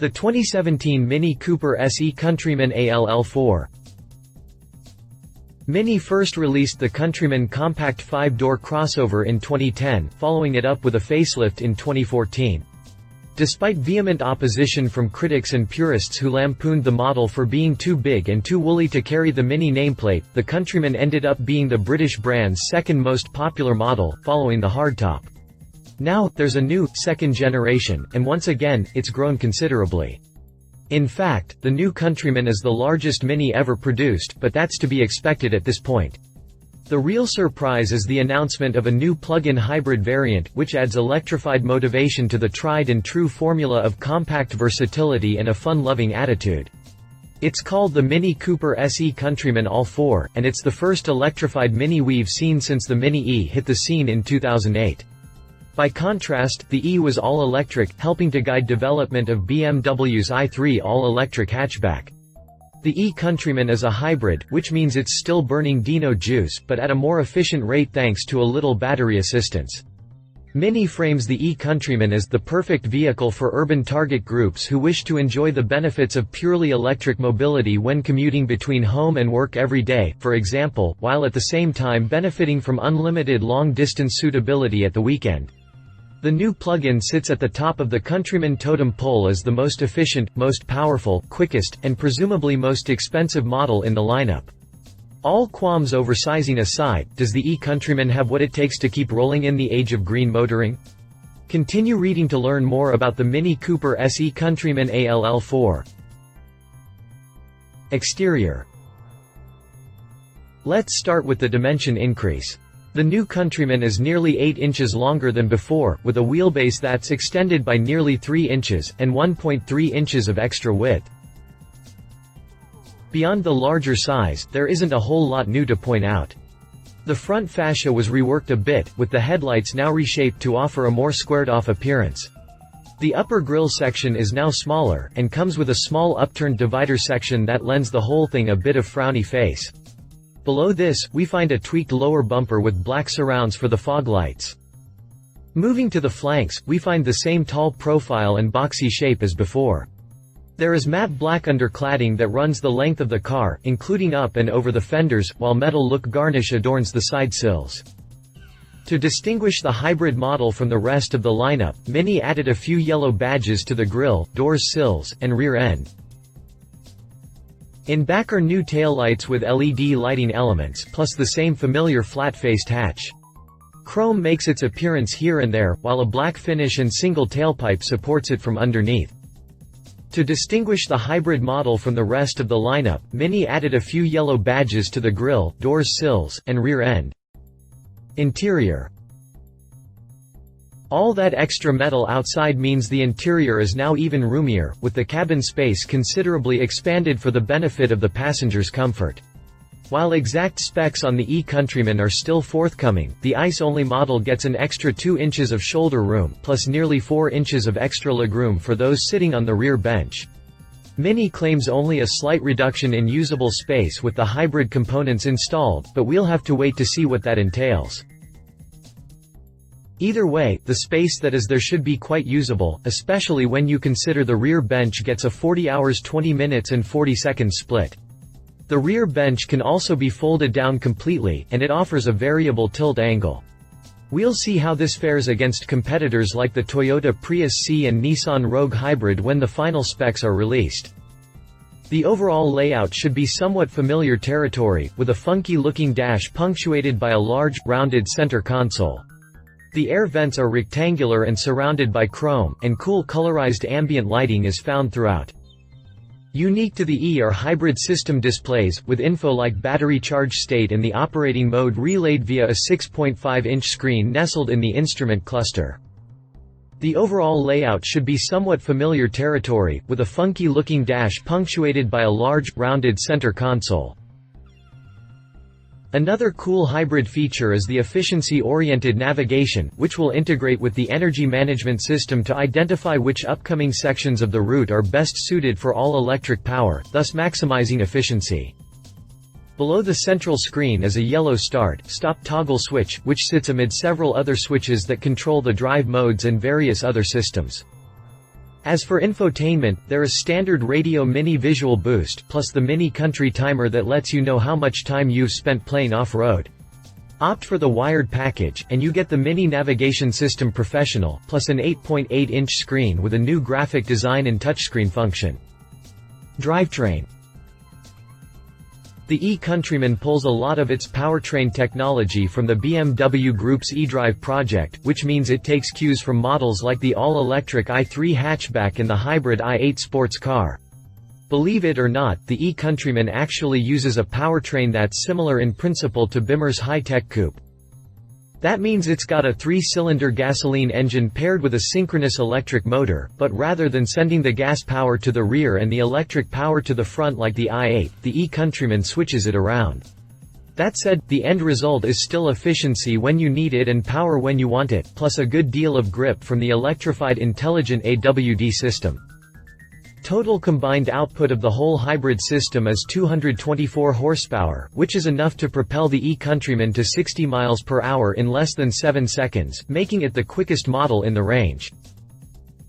The 2017 Mini Cooper SE Countryman ALL4. Mini first released the Countryman compact 5-door crossover in 2010, following it up with a facelift in 2014. Despite vehement opposition from critics and purists who lampooned the model for being too big and too woolly to carry the Mini nameplate, the Countryman ended up being the British brand's second most popular model, following the Hardtop. Now, there's a new, second generation, and once again, it's grown considerably. In fact, the new Countryman is the largest Mini ever produced, but that's to be expected at this point. The real surprise is the announcement of a new plug-in hybrid variant, which adds electrified motivation to the tried-and-true formula of compact versatility and a fun-loving attitude. It's called the Mini Cooper SE Countryman ALL4, and it's the first electrified Mini we've seen since the Mini E hit the scene in 2008. By contrast, the E was all-electric, helping to guide development of BMW's i3 all-electric hatchback. The E Countryman is a hybrid, which means it's still burning dino juice, but at a more efficient rate thanks to a little battery assistance. Mini frames the E Countryman as the perfect vehicle for urban target groups who wish to enjoy the benefits of purely electric mobility when commuting between home and work every day, for example, while at the same time benefiting from unlimited long-distance suitability at the weekend. The new plug-in sits at the top of the Countryman totem pole as the most efficient, most powerful, quickest, and presumably most expensive model in the lineup. All qualms over sizing aside, does the E Countryman have what it takes to keep rolling in the age of green motoring? Continue reading to learn more about the Mini Cooper SE Countryman ALL4. Exterior. Let's start with the dimension increase. The new Countryman is nearly 8 inches longer than before, with a wheelbase that's extended by nearly 3 inches, and 1.3 inches of extra width. Beyond the larger size, there isn't a whole lot new to point out. The front fascia was reworked a bit, with the headlights now reshaped to offer a more squared-off appearance. The upper grille section is now smaller, and comes with a small upturned divider section that lends the whole thing a bit of frowny face. Below this, we find a tweaked lower bumper with black surrounds for the fog lights. Moving to the flanks, we find the same tall profile and boxy shape as before. There is matte black undercladding that runs the length of the car, including up and over the fenders, while metal look garnish adorns the side sills. To distinguish the hybrid model from the rest of the lineup, Mini added a few yellow badges to the grille, doors, sills, and rear end. In back are new taillights with LED lighting elements, plus the same familiar flat-faced hatch. Chrome makes its appearance here and there, while a black finish and single tailpipe supports it from underneath. To distinguish the hybrid model from the rest of the lineup, Mini added a few yellow badges to the grille, doors, sills, and rear end. Interior. All that extra metal outside means the interior is now even roomier, with the cabin space considerably expanded for the benefit of the passenger's comfort. While exact specs on the E Countryman are still forthcoming, the ICE-only model gets an extra 2 inches of shoulder room, plus nearly 4 inches of extra legroom for those sitting on the rear bench. Mini claims only a slight reduction in usable space with the hybrid components installed, but we'll have to wait to see what that entails. Either way, the space that is there should be quite usable, especially when you consider the rear bench gets a 40 hours 20 minutes and 40 seconds split. The rear bench can also be folded down completely, and it offers a variable tilt angle. We'll see how this fares against competitors like the Toyota Prius C and Nissan Rogue Hybrid when the final specs are released. The overall layout should be somewhat familiar territory, with a funky-looking dash punctuated by a large, rounded center console. The air vents are rectangular and surrounded by chrome, and cool colorized ambient lighting is found throughout. Unique to the E are hybrid system displays, with info like battery charge state and the operating mode relayed via a 6.5-inch screen nestled in the instrument cluster. The overall layout should be somewhat familiar territory, with a funky-looking dash punctuated by a large, rounded center console. Another cool hybrid feature is the efficiency-oriented navigation, which will integrate with the energy management system to identify which upcoming sections of the route are best suited for all-electric power, thus maximizing efficiency. Below the central screen is a yellow start-stop toggle switch, which sits amid several other switches that control the drive modes and various other systems. As for infotainment, there is standard radio mini visual boost, plus the mini country timer that lets you know how much time you've spent playing off-road. Opt for the wired package, and you get the mini navigation system professional, plus an 8.8-inch screen with a new graphic design and touchscreen function. Drivetrain. The E Countryman pulls a lot of its powertrain technology from the BMW Group's eDrive project, which means it takes cues from models like the all-electric i3 hatchback and the hybrid i8 sports car. Believe it or not, the E Countryman actually uses a powertrain that's similar in principle to Bimmer's high-tech coupe. That means it's got a 3-cylinder gasoline engine paired with a synchronous electric motor, but rather than sending the gas power to the rear and the electric power to the front like the i8, the E Countryman switches it around. That said, the end result is still efficiency when you need it and power when you want it, plus a good deal of grip from the electrified intelligent AWD system. Total combined output of the whole hybrid system is 224 horsepower, which is enough to propel the E Countryman to 60 miles per hour in less than 7 seconds, making it the quickest model in the range.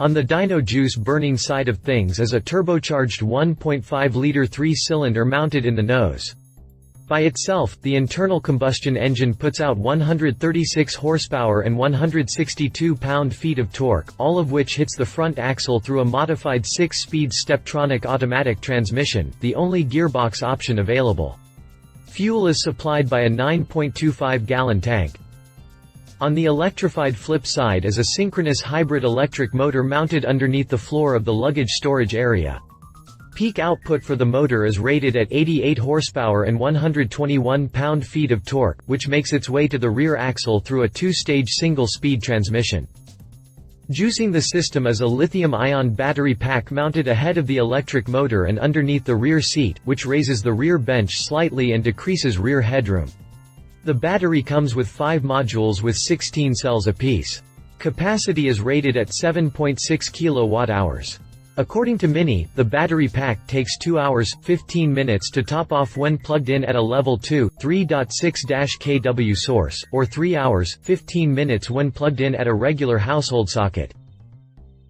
On the dino juice burning side of things is a turbocharged 1.5-liter 3-cylinder mounted in the nose. By itself, the internal combustion engine puts out 136 horsepower and 162 pound-feet of torque, all of which hits the front axle through a modified 6-speed Steptronic automatic transmission, the only gearbox option available. Fuel is supplied by a 9.25-gallon tank. On the electrified flip side is a synchronous hybrid electric motor mounted underneath the floor of the luggage storage area. Peak output for the motor is rated at 88 horsepower and 121 pound-feet of torque, which makes its way to the rear axle through a 2-stage single-speed transmission. Juicing the system is a lithium-ion battery pack mounted ahead of the electric motor and underneath the rear seat, which raises the rear bench slightly and decreases rear headroom. The battery comes with 5 modules with 16 cells apiece. Capacity is rated at 7.6 kilowatt-hours. According to Mini, the battery pack takes 2 hours, 15 minutes to top off when plugged in at a level 2, 3.6 kW source, or 3 hours, 15 minutes when plugged in at a regular household socket.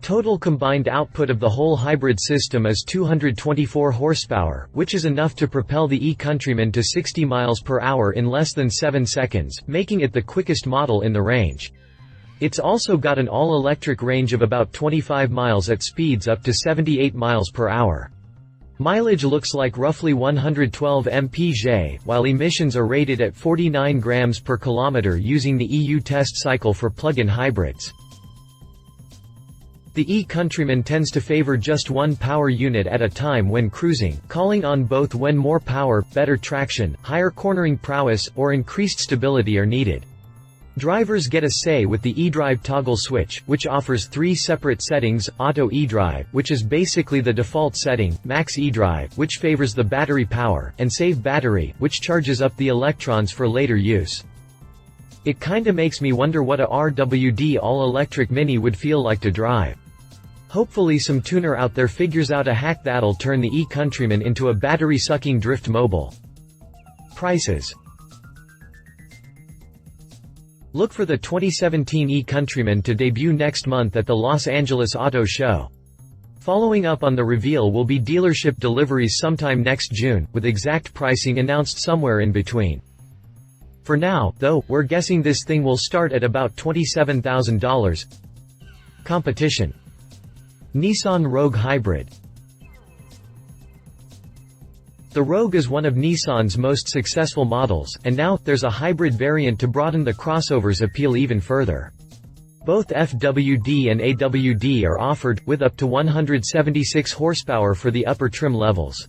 Total combined output of the whole hybrid system is 224 horsepower, which is enough to propel the E Countryman to 60 miles per hour in less than 7 seconds, making it the quickest model in the range. It's also got an all-electric range of about 25 miles at speeds up to 78 miles per hour. Mileage looks like roughly 112 mpg, while emissions are rated at 49 grams per kilometer using the EU test cycle for plug-in hybrids. The E Countryman tends to favor just one power unit at a time when cruising, calling on both when more power, better traction, higher cornering prowess, or increased stability are needed. Drivers get a say with the eDrive toggle switch, which offers 3 separate settings: Auto eDrive, which is basically the default setting, Max eDrive, which favors the battery power, and Save Battery, which charges up the electrons for later use. It kinda makes me wonder what a RWD all-electric Mini would feel like to drive. Hopefully some tuner out there figures out a hack that'll turn the E Countryman into a battery-sucking drift mobile. Prices. Look for the 2017 E Countryman to debut next month at the Los Angeles Auto Show. Following up on the reveal will be dealership deliveries sometime next June, with exact pricing announced somewhere in between. For now, though, we're guessing this thing will start at about $27,000. Competition. Nissan Rogue Hybrid. The Rogue is one of Nissan's most successful models, and now, there's a hybrid variant to broaden the crossover's appeal even further. Both FWD and AWD are offered, with up to 176 horsepower for the upper trim levels.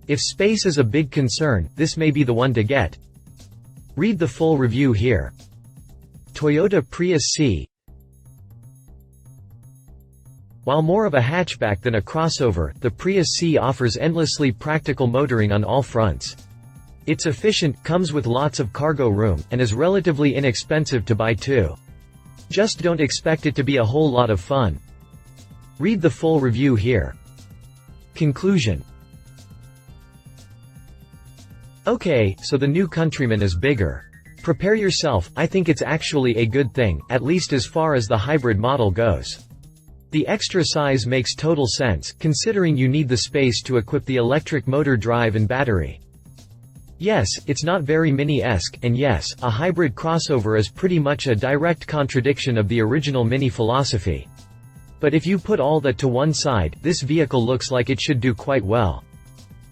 If space is a big concern, this may be the one to get. Read the full review here. Toyota Prius C. While more of a hatchback than a crossover, the Prius C offers endlessly practical motoring on all fronts. It's efficient, comes with lots of cargo room, and is relatively inexpensive to buy too. Just don't expect it to be a whole lot of fun. Read the full review here. Conclusion. Okay, so the new Countryman is bigger. Prepare yourself, I think it's actually a good thing, at least as far as the hybrid model goes. The extra size makes total sense, considering you need the space to equip the electric motor drive and battery. Yes, it's not very Mini-esque, and yes, a hybrid crossover is pretty much a direct contradiction of the original Mini philosophy. But if you put all that to one side, this vehicle looks like it should do quite well.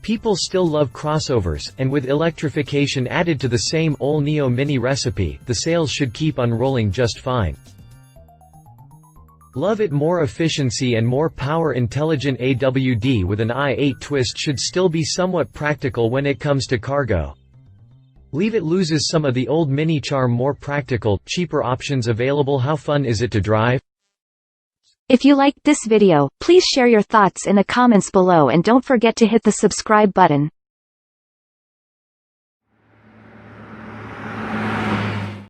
People still love crossovers, and with electrification added to the same old Neo Mini recipe, the sales should keep unrolling just fine. Love it. More efficiency and more power. Intelligent AWD with an i8 twist should still be somewhat practical when it comes to cargo. Leave it loses some of the old Mini charm. More practical, cheaper options available. How fun is it to drive? If you liked this video, please share your thoughts in the comments below and don't forget to hit the subscribe button.